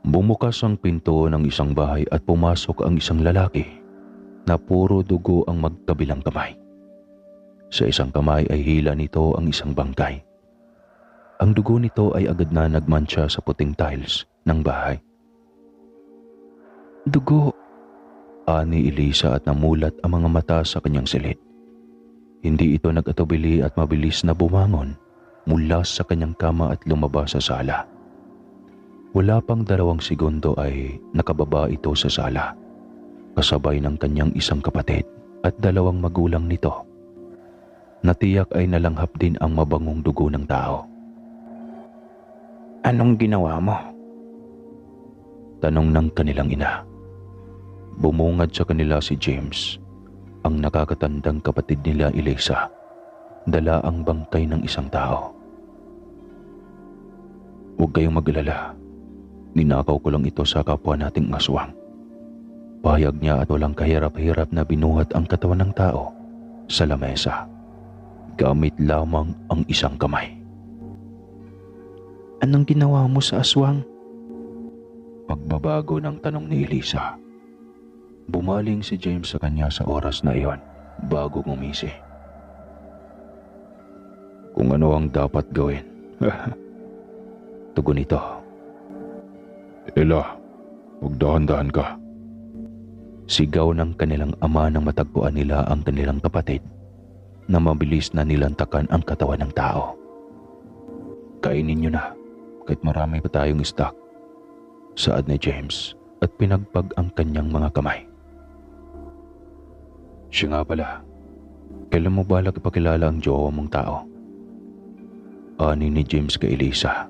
Bumukas ang pinto ng isang bahay at pumasok ang isang lalaki na puro dugo ang magkabilang kamay. Sa isang kamay ay hila nito ang isang bangkay. Ang dugo nito ay agad na nagmantsa sa puting tiles ng bahay. "Dugo," ani Elisa at namulat ang mga mata sa kanyang silid. Hindi ito nag-atubili at mabilis na bumangon mula sa kanyang kama at lumabas sa sala. Wala pang 2 segundo ay nakababa ito sa sala, kasabay ng kanyang isang kapatid at 2 magulang nito. Natiyak ay nalanghap din ang mabangong dugo ng tao. "Anong ginawa mo?" Tanong ng kanilang ina. Bumungad sa kanila si James, ang nakakatandang kapatid nila Elisa, dala ang bangkay ng isang tao. "Huwag kayong mag-alala. Ninakaw ko lang ito sa kapwa nating aswang." Pahayag niya at walang kahirap-hirap na binuhat ang katawan ng tao sa lamesa, gamit lamang ang isang kamay. "Anong ginawa mo sa aswang?" Pagbabago ng tanong ni Elisa. Bumaling si James sa kanya sa oras na iyon bago ngumisi. "Kung ano ang dapat gawin." Tugon nito. "Ela, magdahan-dahan ka." Sigaw ng kanilang ama nang matagpuan nila ang kanilang kapatid na mabilis na nilantakan ang katawan ng tao. "Kainin niyo na, kahit marami pa tayong stock," saad ni James at pinagpag ang kanyang mga kamay. "Siya nga pala, kailan mo balak ipakilala ang jowa mong tao?" ani ni James kay Elisa.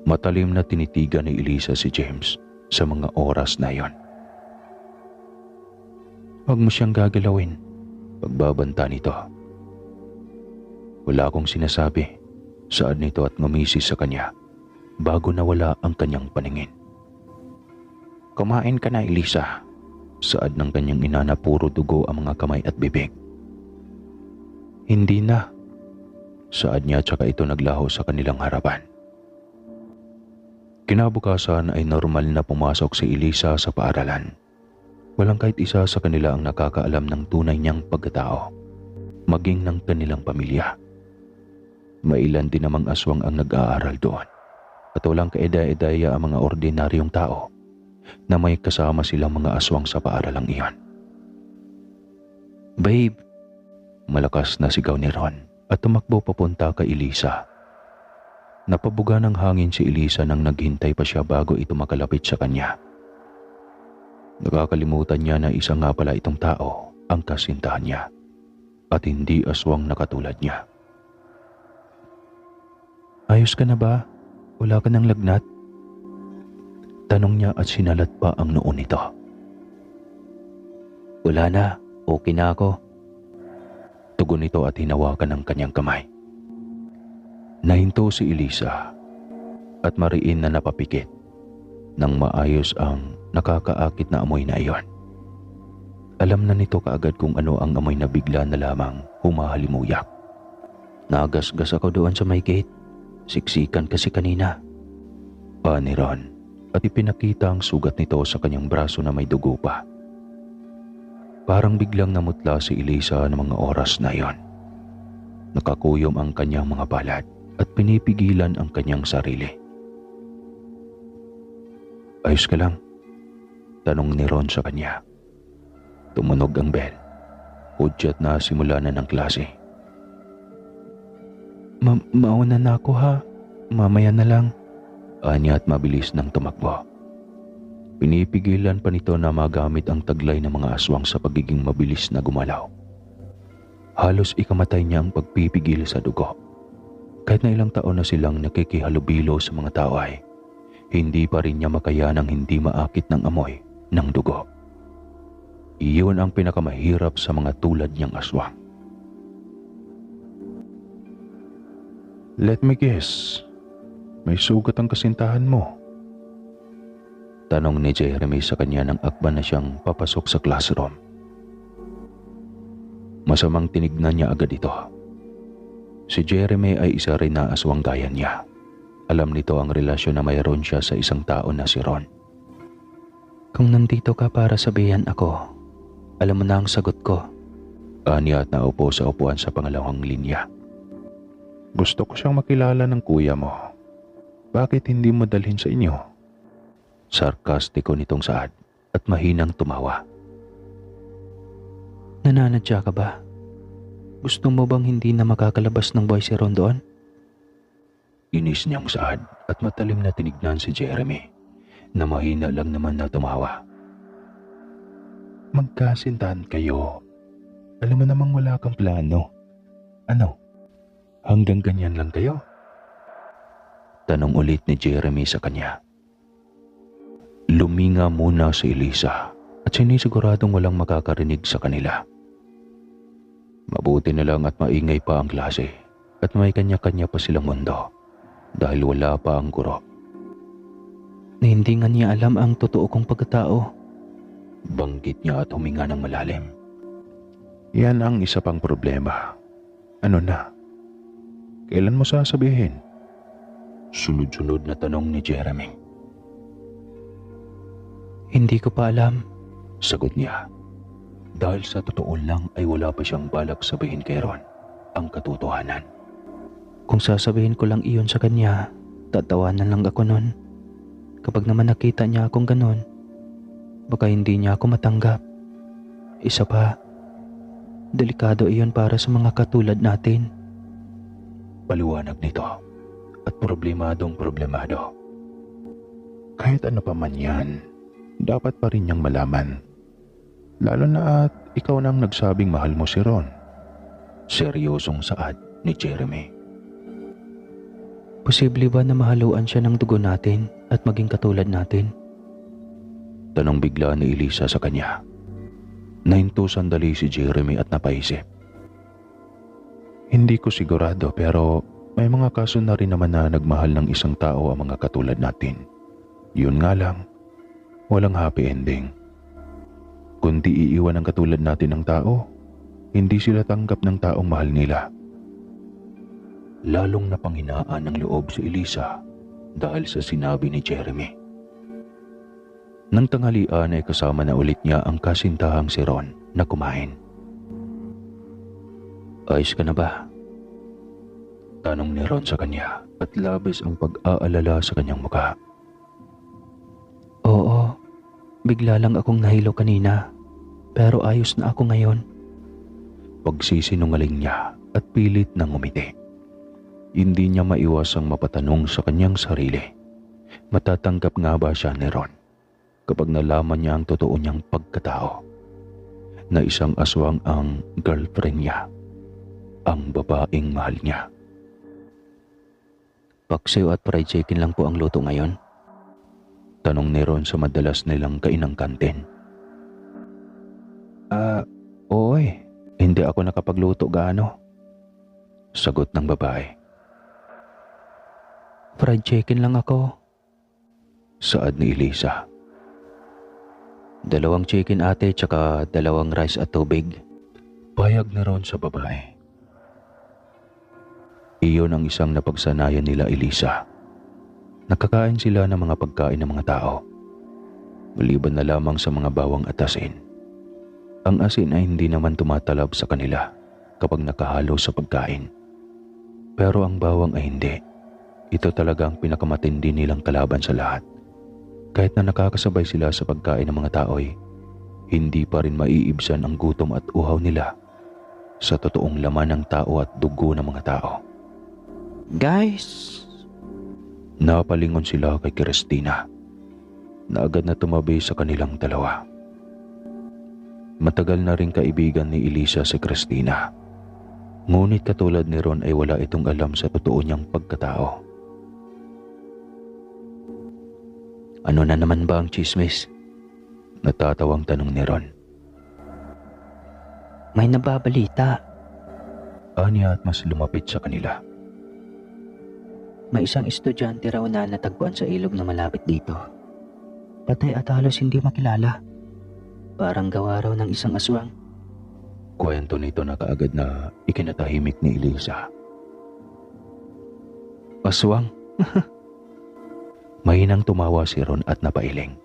Matalim na tinitigan ni Elisa si James sa mga oras na iyon. "Huwag mo siyang gagalawin," pagbabanta nito. "Wala akong sinasabi," saad nito at ngumisi sa kanya bago nawala ang kanyang paningin. "Kumain ka na, Elisa," saad ng kanyang ina na puro dugo ang mga kamay at bibig. "Hindi na," saad niya tsaka ito naglaho sa kanilang harapan. Kinabukasan ay normal na pumasok si Elisa sa paaralan. Walang kahit isa sa kanila ang nakakaalam ng tunay niyang pagkatao, maging ng kanilang pamilya. Mailan din namang aswang ang nag-aaral doon at walang kaeda-edaya ang mga ordinaryong tao na may kasama silang mga aswang sa paaralang iyon. "Babe," malakas na sigaw ni Ron at tumakbo papunta kay Elisa. Napabuga ng hangin si Elisa nang naghintay pa siya bago ito makalapit sa kanya. Nakakalimutan niya na isa nga pala itong tao ang kasintahan niya at hindi aswang na katulad niya. "Ayos ka na ba? Wala ka ng lagnat?" Tanong niya at sinalat pa ang noo nito. "Wala na, okay na ako." Tugon nito at hinawakan ang kanyang kamay. Nahinto si Elisa at mariin na napapikit nang maayos ang nakakaakit na amoy na iyon. Alam na nito kaagad kung ano ang amoy na bigla na lamang humahalimuyak. "Nagasgas ako doon sa may gate. Siksikan kasi kanina." Ani Ron at ipinakita ang sugat nito sa kanyang braso na may dugo pa. Parang biglang namutla si Elisa ng mga oras na iyon. Nakakuyom ang kanyang mga balat at pinipigilan ang kanyang sarili. "Ayos ka lang?" tanong ni Ron sa kanya. Tumunog ang bell. Hudyat na simula na ng klase. Mauna na ako ha. Mamaya na lang." Anya at mabilis nang tumakbo. Pinipigilan pa nito na magamit ang taglay ng mga aswang sa pagiging mabilis na gumalaw. Halos ikamatay niya ang pagpipigil sa dugo. Kahit na ilang taon na silang nakikihalubilo sa mga tao ay hindi pa rin niya makayanang hindi maakit ng amoy ng dugo. Iyon ang pinakamahirap sa mga tulad niyang aswang. "Let me guess, may sugat ang kasintahan mo?" Tanong ni Jeremy sa kanya nang akban na siyang papasok sa classroom. Masamang tinignan niya agad ito. Si Jeremy ay isa rin na aswang gaya niya Alam nito ang relasyon na mayroon siya sa isang tao na si Ron. Kung nandito ka para sabihan ako, alam mo na ang sagot ko. Anya at naupo sa upuan sa pangalawang linya. Gusto ko siyang makilala ng kuya mo. Bakit hindi mo dalhin sa inyo? Sarkastiko nitong Saad at mahinang tumawa. Nananadya ka ba? Gusto mo bang hindi na makakalabas ng buhay si Ron doon? Inis niyang Saad at matalim na tinignan si Jeremy na mahina lang naman na tumawa. Magkasintahan kayo. Alam mo namang wala kang plano. Ano? Hanggang ganyan lang kayo? Tanong ulit ni Jeremy sa kanya. Luminga muna si Elisa at sinisiguradong walang makakarinig sa kanila. Mabuti na lang at maingay pa ang klase at may kanya-kanya pa silang mundo dahil wala pa ang guro. Na hindi nga niya alam ang totoo kong pagkatao. Banggit niya at huminga ng malalim. Yan ang isa pang problema. Ano na? Kailan mo sasabihin? Sunod-sunod na tanong ni Jeremy. Hindi ko pa alam. Sagot niya. Dahil sa totoo lang ay wala pa siyang balak sabihin kay Ron ang katotohanan. Kung sasabihin ko lang iyon sa kanya, tatawanan lang ako nun. Kapag naman nakita niya akong ganun, baka hindi niya ako matanggap. Isa pa, delikado iyon para sa mga katulad natin. Paliwanag nito at problemadong problemado. Kahit ano pa man yan, dapat pa rin niyang malaman. Lalo na at ikaw nang nagsabing mahal mo si Ron. Seryosong Saad ni Jeremy. Posible ba na mahaluan siya ng dugo natin at maging katulad natin? Tanong bigla ni Elisa sa kanya. Nahinto sandali si Jeremy at napaisip. Hindi ko sigurado pero may mga kaso na rin naman na nagmahal ng isang tao ang mga katulad natin. Yun nga lang, walang happy ending. Kundi iiwan ang katulad natin ng tao, hindi sila tanggap ng taong mahal nila. Lalong napanghinaan ng loob si Elisa dahil sa sinabi ni Jeremy. Nang tanghalian ay kasama na ulit niya ang kasintahang si Ron na kumain. Ayos ka na ba? Tanong ni Ron sa kanya at labis ang pag-aalala sa kanyang mukha. Oo, bigla lang akong nahilo kanina, pero ayos na ako ngayon. Pagsisinungaling niya at pilit na ngumiti. Hindi niya maiwasang mapatanong sa kanyang sarili. Matatanggap nga ba siya ni Ron kapag nalaman niya ang totoo niyang pagkatao? Na isang aswang ang girlfriend niya, ang babaeng mahal niya. Paksiw at fried chicken lang po ang luto ngayon. Tanong ni Ron sa madalas nilang kainang kantin. Oo hindi ako nakapagluto gaano. Sagot ng babae. Fried chicken lang ako. Saad ni Elisa. 2 chicken ate tsaka 2 rice at tubig. Payag na Ron sa babae. Iyon ang isang napagsanayan nila Elisa. Nakakain sila ng mga pagkain ng mga tao. Maliban na lamang sa mga bawang at asin. Ang asin ay hindi naman tumatalab sa kanila kapag nakahalo sa pagkain. Pero ang bawang ay hindi. Ito talaga ang pinakamatindi nilang kalaban sa lahat. Kahit na nakakasabay sila sa pagkain ng mga tao ay hindi pa rin maiibsan ang gutom at uhaw nila sa totoong laman ng tao at dugo ng mga tao. Guys! Napalingon sila kay Christina na agad na tumabi sa kanilang dalawa. Matagal na rin kaibigan ni Elisa si Christina. Ngunit katulad ni Ron ay wala itong alam sa totoo niyang pagkatao. Ano na naman ba ang chismis? Natatawang tanong ni Ron. May nababalita. Anya at mas lumapit sa kanila. May isang estudyante raw na natagpuan sa ilog na malapit dito. Patay at halos hindi makilala. Parang gawa raw ng isang aswang. Kwento nito na kaagad na ikinatahimik ni Elisa. Aswang? Mahinang tumawa si Ron at napailing.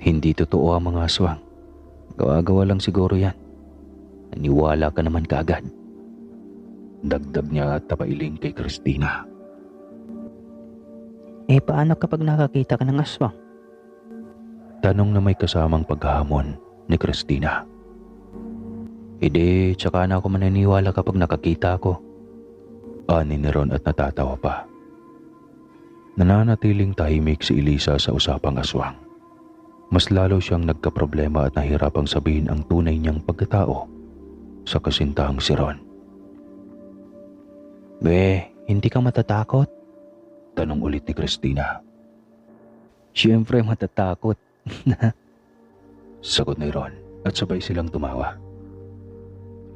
Hindi totoo ang mga aswang. Gawa-gawa lang siguro yan. Naniwala ka naman kaagad. Dagdag niya at napailing kay Christina. Paano kapag nakakita ka ng aswang? Tanong na may kasamang paghahamon ni Christina. Tsaka na ako mananiwala kapag nakakita ako. Ani ni Ron at natatawa pa. Nananatiling tahimik si Elisa sa usapang aswang. Mas lalo siyang nagkaproblema at nahirapang sabihin ang tunay niyang pagkatao sa kasintahang si Ron. Hindi ka matatakot? Tanong ulit ni Christina. Siyempre matatakot. Sagot ni Ron at sabay silang tumawa.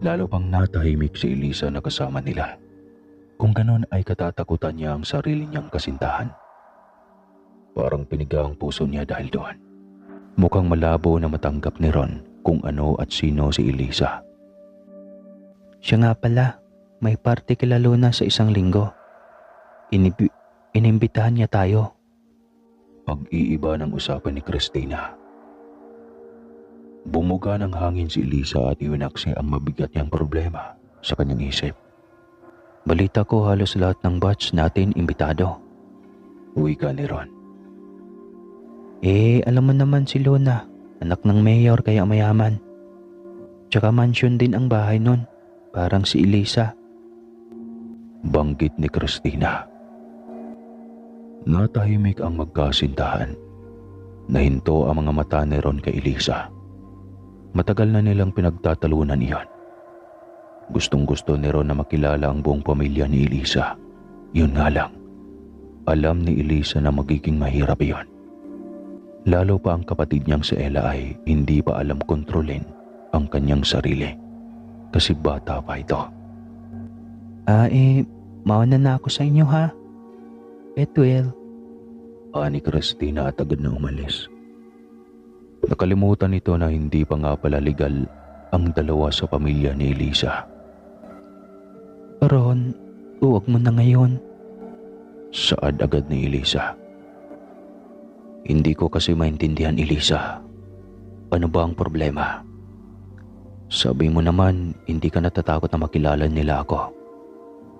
Lalo pang natahimik si Elisa na kasama nila. Kung ganon ay katatakutan niya ang sarili niyang kasintahan. Parang piniga ang puso niya dahil doon. Mukhang malabo na matanggap ni Ron kung ano at sino si Elisa. Siya nga pala, may party kila Luna sa isang linggo. Inimbitahan niya tayo. Pag-iiba ng usapan ni Christina. Bumuga ng hangin si Elisa at iwinaksi ang mabigat niyang problema sa kanyang isip. Balita ko halos lahat ng batch natin imbitado. Wika ni Ron. Alam mo naman si Luna, anak ng mayor kaya mayaman. Tsaka mansion din ang bahay nun, parang si Elisa. Banggit ni Christina. Natahimik ang magkasintahan. Nahinto ang mga mata ni Ron kay Elisa. Matagal na nilang pinagtatalunan iyon. Gustong-gusto ni Ron na makilala ang buong pamilya ni Elisa. Yun nga lang, alam ni Elisa na magiging mahirap iyon. Lalo pa ang kapatid niyang si Ella ay hindi pa alam kontrolin ang kanyang sarili. Kasi bata pa ito. Mauna na ako sa inyo ha. Betwell. Ani Christina at agad na umalis. Nakalimutan nito na hindi pa nga pala legal ang dalawa sa pamilya ni Elisa. Ron, huwag mo na ngayon. Saad agad ni Elisa. Hindi ko kasi maintindihan, Elisa. Ano ba ang problema? Sabi mo naman, hindi ka natatakot na makilala nila ako.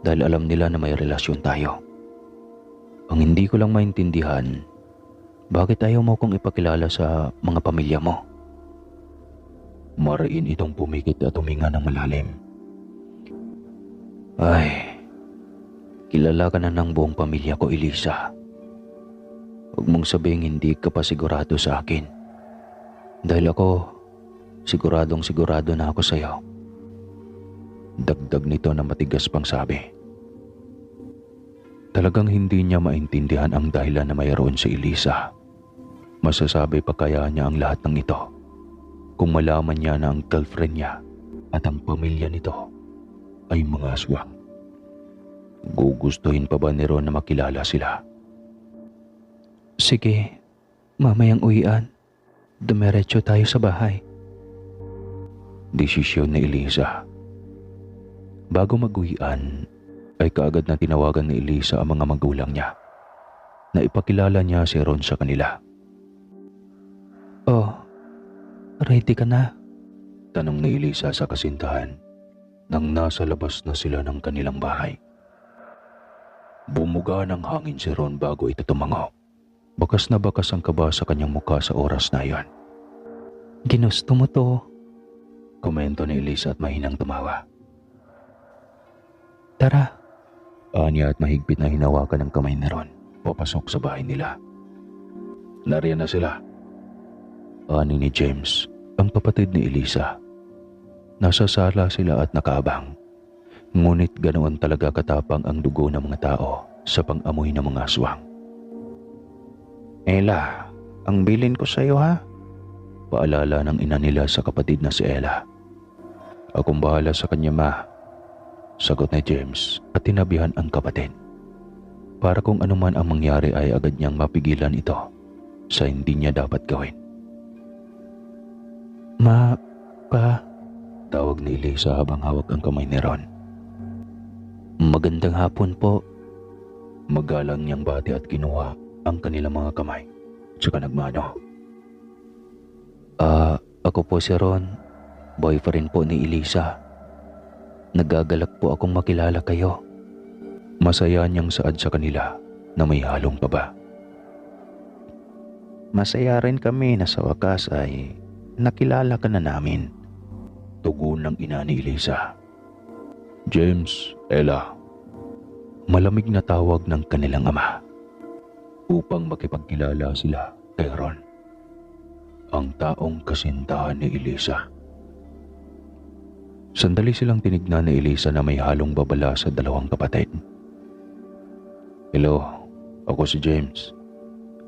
Dahil alam nila na may relasyon tayo. Ang hindi ko lang maintindihan, bakit ayaw mo kong ipakilala sa mga pamilya mo? Mariin itong pumikit at huminga ng malalim. Kilala ka na ng buong pamilya ko, Elisa. Huwag mong sabihing hindi ka pa sigurado sa akin. Dahil ako, sigurado na ako sa'yo. Dagdag nito na matigas pang sabi. Talagang hindi niya maintindihan ang dahilan na mayroon si Elisa. Masasabi pa kaya niya ang lahat ng ito kung malaman niya na ang girlfriend niya at ang pamilya nito ay mga aswang. Gugustuhin pa ba ni Ron na makilala sila? Sige, mamayang uwian. Dumiretso tayo sa bahay. Desisyon ni Elisa. Bago mag-uwian, ay kaagad na tinawagan ni Elisa ang mga magulang niya na ipakilala niya si Ron sa kanila. Ready ka na? Tanong ni Elisa sa kasintahan nang nasa labas na sila ng kanilang bahay. Bumuga ng hangin si Ron bago ito tumango. Bakas na bakas ang kaba sa kanyang mukha sa oras na iyon. Ginusto mo to. Komento ni Elisa at mahinang tumawa. Tara. Anya at mahigpit na hinawakan ng kamay ni Ron papasok sa bahay nila. Nariyan na sila. Ani ni James, ang kapatid ni Elisa. Nasa sala sila at nakaabang. Ngunit ganoon talaga katapang ang dugo ng mga tao sa pang-amoy ng mga aswang. Ella, ang bilin ko sa'yo ha? Paalala ng ina nila sa kapatid na si Ella. Akong bahala sa kanya, ma. Sagot ni James at tinabihan ang kapatid. Para kung anuman ang mangyari ay agad niyang mapigilan ito sa hindi niya dapat gawin. Ma, pa. Tawag ni Elisa habang hawak ang kamay ni Ron. Magandang hapon po. Magalang niyang bati at kinuha ang kanilang mga kamay at saka nagmano. Ako po si Ron, boyfriend po ni Elisa. Nagagalak po akong makilala kayo. Masaya niyang saad sa kanila na may halong kaba. Masaya rin kami na sa wakas ay nakilala ka na namin. Tugon ng ina ni Elisa. James, Ella. Malamig na tawag ng kanilang ama upang makipagkilala sila kay Ron, ang taong kasintahan ni Elisa. Sandali silang tinignan ni Elisa na may halong babala sa dalawang kapatid. Hello, ako si James.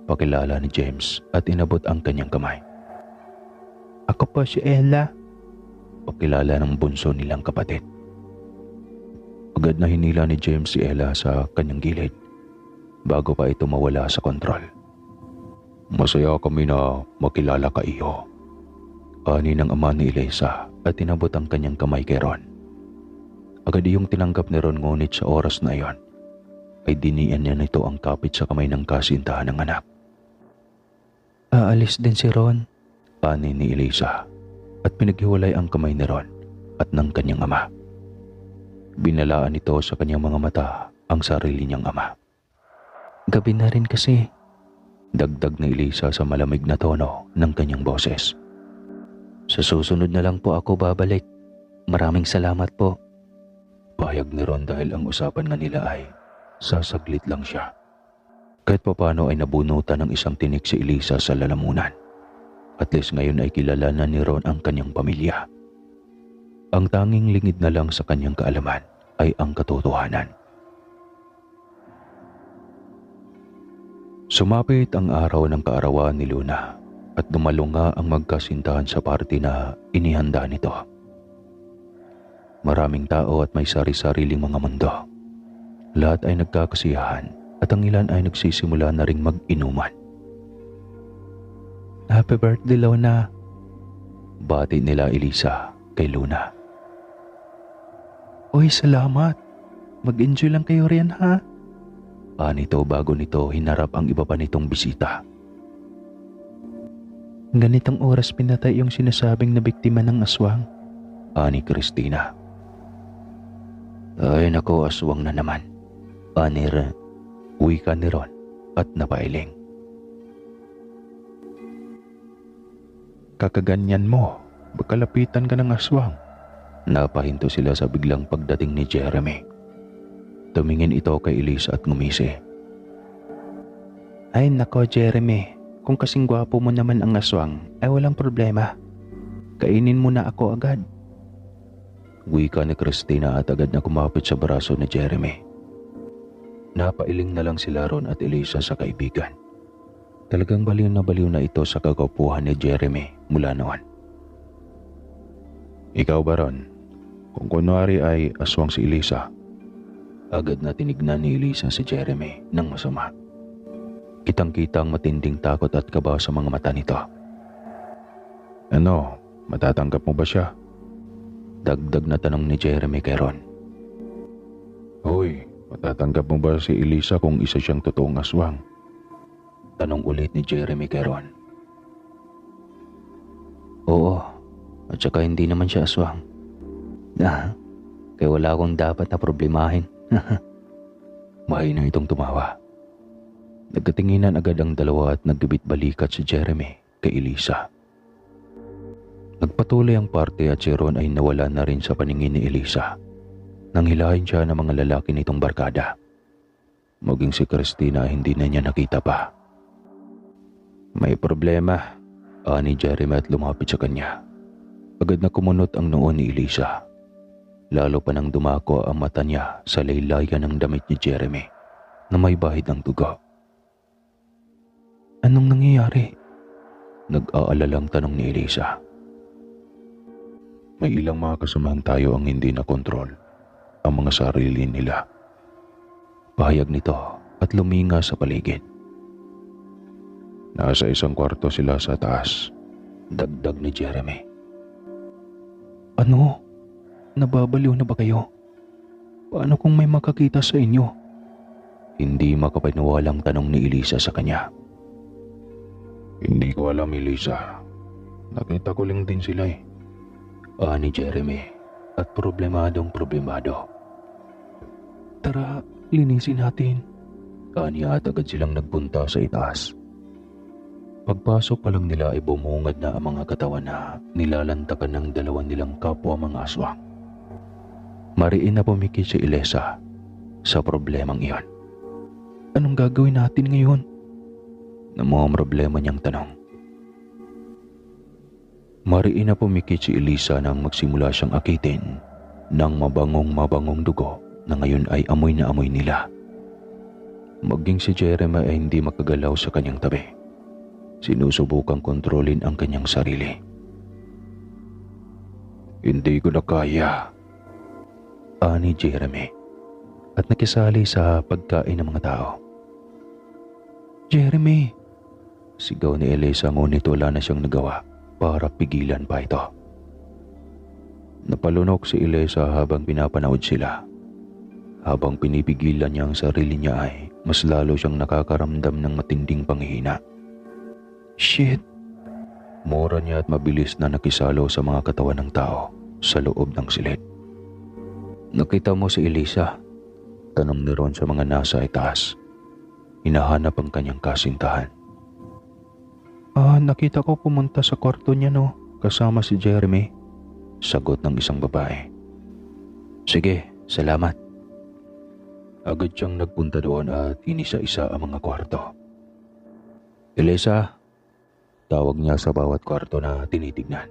Pakilala ni James at inabot ang kanyang kamay. Ako po si Ella. Pakilala ng bunso nilang kapatid. Agad na hinila ni James si Ella sa kanyang gilid bago pa ito mawala sa kontrol. Masaya kami na makilala ka, iho. Ani ng ama ni Elisa at inabot ang kanyang kamay kay Ron. Agad iyong tinanggap ni Ron, ngunit sa oras na iyon ay dinian niya nito ang kapit sa kamay ng kasintahan ng anak. Aalis din si Ron. Ani ni Elisa at pinaghiwalay ang kamay ni Ron at ng kanyang ama. Binalaan nito sa kanyang mga mata ang sarili niyang ama. Gabi na rin kasi. Dagdag ni Elisa sa malamig na tono ng kanyang boses. Sa susunod na lang po ako babalik. Maraming salamat po. Pahayag ni Ron dahil ang usapan nga nila ay sasaglit lang siya. Kahit papano ay nabunutan ng isang tinik si Elisa sa lalamunan. At least ngayon ay kilala na ni Ron ang kanyang pamilya. Ang tanging lingid na lang sa kanyang kaalaman ay ang katotohanan. Sumapit ang araw ng kaarawan ni Luna at dumalunga ang magkasintahan sa party na inihanda nito. Maraming tao at may sari-sariling mga mundo. Lahat ay nagkakasiyahan at ang ilan ay nagsisimula na ring mag-inuman. Happy birthday, Luna. Bati nila Elisa kay Luna. Uy, salamat. Mag-enjoy lang kayo riyan, ha? Nito bago nito hinarap ang iba pa nitong bisita. Ganitong oras pinatay yung sinasabing na biktima ng aswang. Ani Christina. Ay nako, aswang na naman. Wika ni Ron at napailing. Kakaganyan mo, bakalapitan ka ng aswang. Napahinto sila sa biglang pagdating ni Jeremy. Tumingin ito kay Elisa at ngumisi. Ay nako, Jeremy. Kung kasing gwapo mo naman ang aswang, ay walang problema. Kainin mo na ako agad. Wika ni Christina at agad na kumapit sa braso ni Jeremy. Napailing na lang sila Ron at Elisa sa kaibigan. Talagang baliw na ito sa kagwapuhan ni Jeremy mula noon. Ikaw ba, Ron? Kung kunwari ay aswang si Elisa. Agad na tinignan ni Elisa si Jeremy ng masama. Kitang-kitang matinding takot at kaba sa mga mata nito. Ano, matatanggap mo ba siya? Dagdag na tanong ni Jeremy kay Ron. Hoy, matatanggap mo ba si Elisa kung isa siyang totoong aswang? Tanong ulit ni Jeremy kay Ron. Oo, at saka hindi naman siya aswang. Kaya wala akong dapat na problemahin. Mahina itong tumawa. Nagkatinginan agad ang dalawa at nagbibit-balikat si Jeremy kay Elisa. Nagpatuloy ang party at si Ron ay nawala na rin sa paningin ni Elisa nang hilahin siya ng mga lalaki nitong barkada. Maging si Christina hindi na niya nakita pa. May problema, ani Jeremy at lumapit sa kanya. Agad na kumunot ang noo ni Elisa. Lalo pa nang dumako ang mata niya sa laylayan ng damit ni Jeremy na may bahid ng dugo. Anong nangyayari? Nag-aalalang tanong ni Elisa. May ilang mga kasamahan tayo ang hindi na kontrol ang mga sarili nila. Pahayag nito at luminga sa paligid. Nasa isang kwarto sila sa taas. Dagdag ni Jeremy. Ano? Nababaliw na ba kayo? Paano kung may makakita sa inyo? Hindi makapaniwalang tanong ni Elisa sa kanya. Hindi ko alam, Elisa. Nakita ko lang din sila eh. Ni Jeremy at problemadong. Tara, linisin natin. Niya at agad silang nagpunta sa itaas. Pagpasok pa lang nila ay bumungad na ang mga katawan na nilalantakan ng dalawan nilang kapwa mga aswang. Mariin na pumikit si Elisa sa problemang iyon. Anong gagawin natin ngayon? Problema niyang tanong. Mariin na pumikit si Elisa nang magsimula siyang akitin ng mabangong dugo na ngayon ay amoy na amoy nila. Maging si Jeremy ay hindi makagalaw sa kanyang tabi. Sinusubukang kontrolin ang kanyang sarili. Hindi ko na kaya. Ni Jeremy at nakisali sa pagkain ng mga tao. Jeremy! Sigaw ni Elisa ngunit wala na siyang nagawa para pigilan pa ito. Napalunok si Elisa habang pinapanood sila. Habang pinipigilan niya ang sarili niya ay mas lalo siyang nakakaramdam ng matinding panghihina. Shit! Mura niya at mabilis na nakisalo sa mga katawan ng tao sa loob ng silid. Nakita mo si Elisa? Tanong ni Ron sa mga nasa itaas. Hinahanap ang kanyang kasintahan. Nakita ko pumunta sa kwarto niya kasama si Jeremy. Sagot ng isang babae. Sige, salamat. Agad siyang nagpunta doon at inisa-isa ang mga kwarto. Elisa, tawag niya sa bawat kwarto na tinitignan.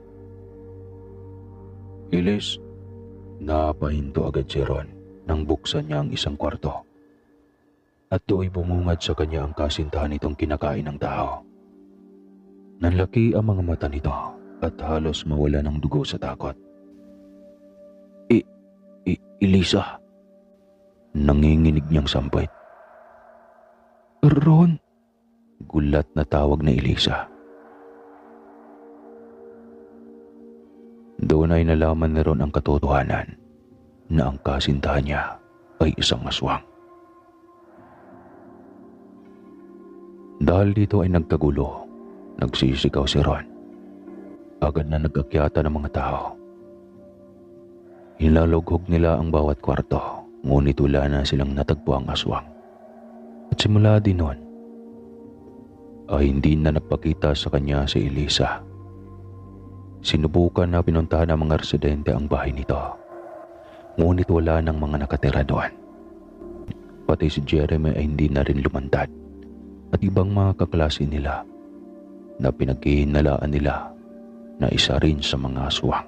Elis, napahinto agad si Ron nang buksan niya ang isang kwarto. At do'y bumungad sa kanya ang kasintahan nitong kinakain ng tao. Nanlaki ang mga mata nito at halos mawala ng dugo sa takot. Elisa, nanginginig niyang sampit. Ron! Gulat na tawag na Elisa. Doon ay nalaman ni Ron ang katotohanan na ang kasintahan niya ay isang aswang. Dahil dito ay nagkagulo, nagsisigaw si Ron. Agad na nag-akyata ng mga tao. Hinalughog nila ang bawat kwarto, ngunit wala na silang natagpo ang aswang. At simula din noon, ay hindi na nagpakita sa kanya si Elisa. Sinubukan na pinuntahan ng mga residente ang bahay nito, ngunit wala ng mga nakatira doon. Pati si Jeremy ay hindi na rin lumantad at ibang mga kaklase nila na pinaghihinalaan nila na isa rin sa mga aswang.